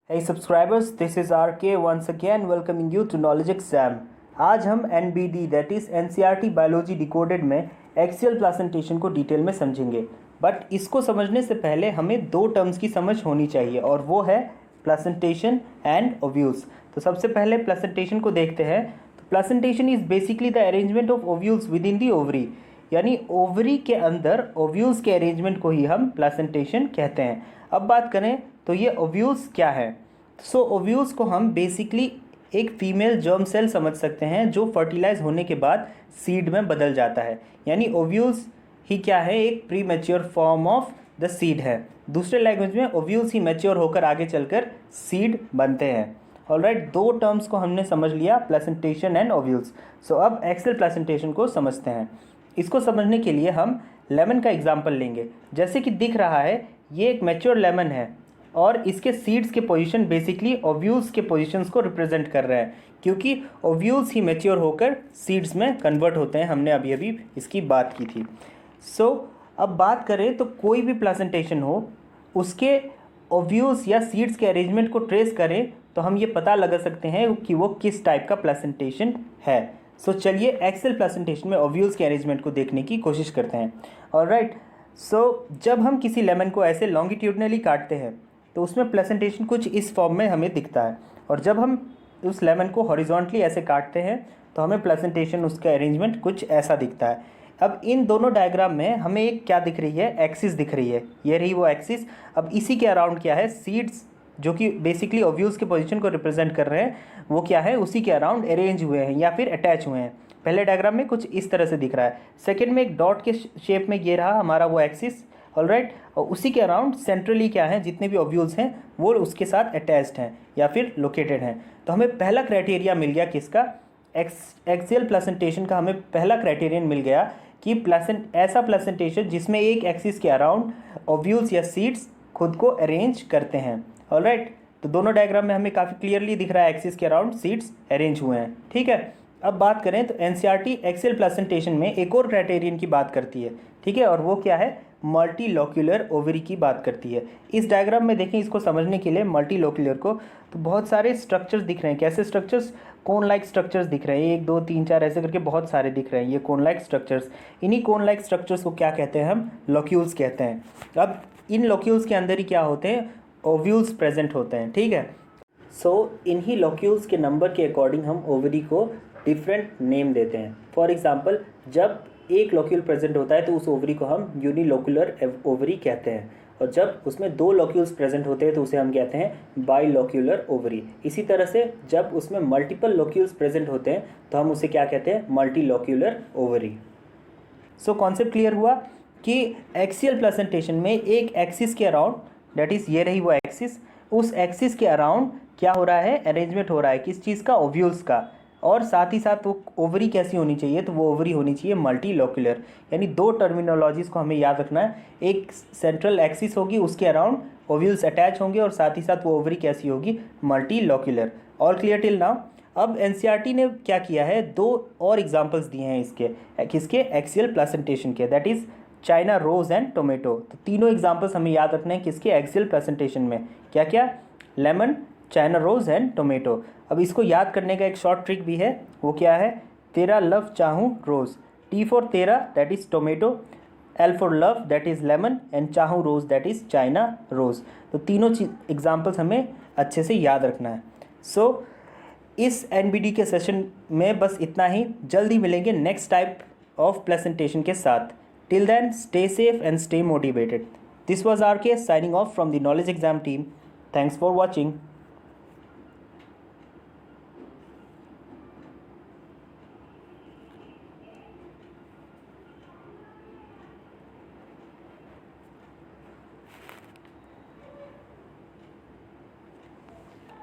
Hey subscribers, this is RK once again welcoming you to Knowledge Exam. आज हम NBD that is NCERT Biology Decoded में axial placentation को detail में समझेंगे. But इसको समझने से पहले हमें दो टर्म्स की समझ होनी चाहिए और वो है प्लेसेंटेशन एंड ओव्यूल्स. तो सबसे पहले प्लेसेंटेशन को देखते हैं. तो placentation is basically the arrangement of ovules with in the ovary, यानी ओवरी के अंदर ओव्यूल्स के अरेंजमेंट को ही हम प्लेसेंटेशन कहते हैं. अब बात करें तो ये ओव्यूल्स क्या है. सो ओव्यूल्स को हम बेसिकली एक फीमेल जर्म सेल समझ सकते हैं जो फर्टिलाइज होने के बाद सीड में बदल जाता है. यानी ओव्यूल्स ही क्या है, एक pre mature form of the seed है. दूसरे लैंग्वेज में ओव्यूल्स ही मैच्योर होकर आगे चलकर सीड बनते हैं. ऑलराइट, दो टर्म्स को हमने समझ लिया, प्लेसेंटेशन एंड ओव्यूल्स. सो अब एक्सेल प्लेसेंटेशन को समझते हैं. इसको समझने के लिए हम लेमन का एग्जाम्पल लेंगे. जैसे कि दिख रहा है ये एक मैच्योर लेमन है और इसके सीड्स के पोजीशन बेसिकली ओव्यूल्स के पोजीशंस को रिप्रेजेंट कर रहे हैं, क्योंकि ओव्यूल्स ही मैच्योर होकर सीड्स में कन्वर्ट होते हैं. हमने अभी अभी इसकी बात की थी. अब बात करें तो कोई भी प्लेसेंटेशन हो उसके ओव्यूल्स या सीड्स के अरेंजमेंट को ट्रेस करें तो हम ये पता लगा सकते हैं कि वो किस टाइप का प्लेसेंटेशन है. चलिए एक्सेल प्लेसेंटेशन में ओव्यूल्स के अरेंजमेंट को देखने की कोशिश करते हैं. ऑलराइट, जब हम किसी लेमन को ऐसे लॉन्गिट्यूडनली काटते हैं तो उसमें प्लेसेंटेशन कुछ इस फॉर्म में हमें दिखता है, और जब हम उस लेमन को हॉरिजॉन्टली ऐसे काटते हैं तो हमें प्लेसेंटेशन उसका अरेंजमेंट कुछ ऐसा दिखता है. अब इन दोनों डायग्राम में हमें एक क्या दिख रही है, एक्सिस दिख रही है. ये रही वो एक्सिस. अब इसी के अराउंड क्या है, सीड्स जो कि बेसिकली ओव्यूल्स के पोजीशन को रिप्रेजेंट कर रहे हैं, वो क्या है, उसी के अराउंड अरेंज हुए हैं या फिर अटैच हुए हैं. पहले डायग्राम में कुछ इस तरह से दिख रहा है. सेकेंड में एक डॉट के शेप में ये रहा हमारा वो एक्सिस. ऑलराइट, और उसी के अराउंड सेंट्रली क्या है, जितने भी ओव्यूल्स हैं वो उसके साथ अटैच्ड हैं या फिर लोकेटेड हैं. तो हमें पहला क्राइटेरिया मिल गया किसका, एक्सियल प्लेसेंटेशन का. हमें पहला क्राइटेरियन मिल गया कि ऐसा प्लेसेंटेशन जिसमें एक एक्सिस के अराउंड ओव्यूल्स या सीड्स खुद को अरेंज करते हैं. ऑलराइट, तो दोनों डायग्राम में हमें काफ़ी क्लियरली दिख रहा है एक्सिस के अराउंड सीड्स अरेंज हुए हैं. ठीक है, अब बात करें तो एनसीईआरटी एक्सेल प्लेसेंटेशन में एक और क्राइटेरियन की बात करती है. ठीक है, और वो क्या है, मल्टीलोक्यूलर ओवरी की बात करती है. इस डायग्राम में देखें, इसको समझने के लिए मल्टीलोक्यूलर को, तो बहुत सारे स्ट्रक्चर्स दिख रहे हैं. कैसे स्ट्रक्चर्स, कोन लाइक स्ट्रक्चर्स दिख रहे हैं, 1 2 3 4 ऐसे करके बहुत सारे दिख रहे हैं. ये कोन लाइक स्ट्रक्चर्स, इन्हीं कोन लाइक स्ट्रक्चर्स को क्या कहते हैं, हम लोक्यूल्स कहते हैं. अब इन लोक्यूल्स के अंदर ही क्या होते हैं, ओव्यूल्स प्रेजेंट होते हैं. ठीक है, इन्हीं लोक्यूल्स के नंबर के अकॉर्डिंग हम ओवरी को डिफरेंट नेम देते हैं. फॉर एग्जाम्पल, जब एक लोक्यूल प्रेजेंट होता है तो उस ओवरी को हम यूनिलोक्यूलर ओवरी कहते हैं, और जब उसमें 2 लोक्यूल्स प्रेजेंट होते हैं तो उसे हम कहते हैं बाइलोक्यूलर ओवरी. इसी तरह से जब उसमें मल्टीपल लोक्यूल्स प्रेजेंट होते हैं तो हम उसे क्या कहते हैं, मल्टीलोक्यूलर ओवरी. कॉन्सेप्ट क्लियर हुआ कि एक्सियल प्लेसेंटेशन में एक एक्सिस के अराउंड, दैट इज़ ये रही वो एक्सिस, उस एक्सिस के अराउंड क्या हो रहा है, अरेंजमेंट हो रहा है किस चीज़ का, ओव्यूल्स का. और साथ ही साथ वो ओवरी कैसी होनी चाहिए, तो वो ओवरी होनी चाहिए मल्टीलोक्यूलर. यानी दो टर्मिनोलॉजीज़ को हमें याद रखना है. एक सेंट्रल एक्सिस होगी, उसके अराउंड ओव्यूल्स अटैच होंगे, और साथ ही साथ वो ओवरी कैसी होगी, multilocular. All clear till now. अब एनसीईआरटी ने क्या किया है, 2 और एग्जाम्पल्स दिए हैं इसके, किसके, एक्सियल प्लेसेंटेशन के, that is China rose and tomato. तो तीनों एग्जाम्पल्स हमें याद रखने हैं किसके, एक्सियल प्लेसेंटेशन में. क्या क्या, lemon, China rose and tomato. अब इसको याद करने का एक शॉर्ट ट्रिक भी है, वो क्या है, तेरा लव चाहूँ रोज़. T फॉर तेरा that is tomato, L for love that is lemon, and चाहूँ रोज़ दैट इज़ चाइना रोज़. तो तीनों एग्जाम्पल्स हमें अच्छे से याद रखना है. इस NBD के सेशन में बस इतना ही. जल्दी मिलेंगे नेक्स्ट टाइप ऑफ प्लेसेंटेशन के साथ. Till then stay safe and stay motivated. This was RK signing off from the Knowledge Exam team. Thanks for watching.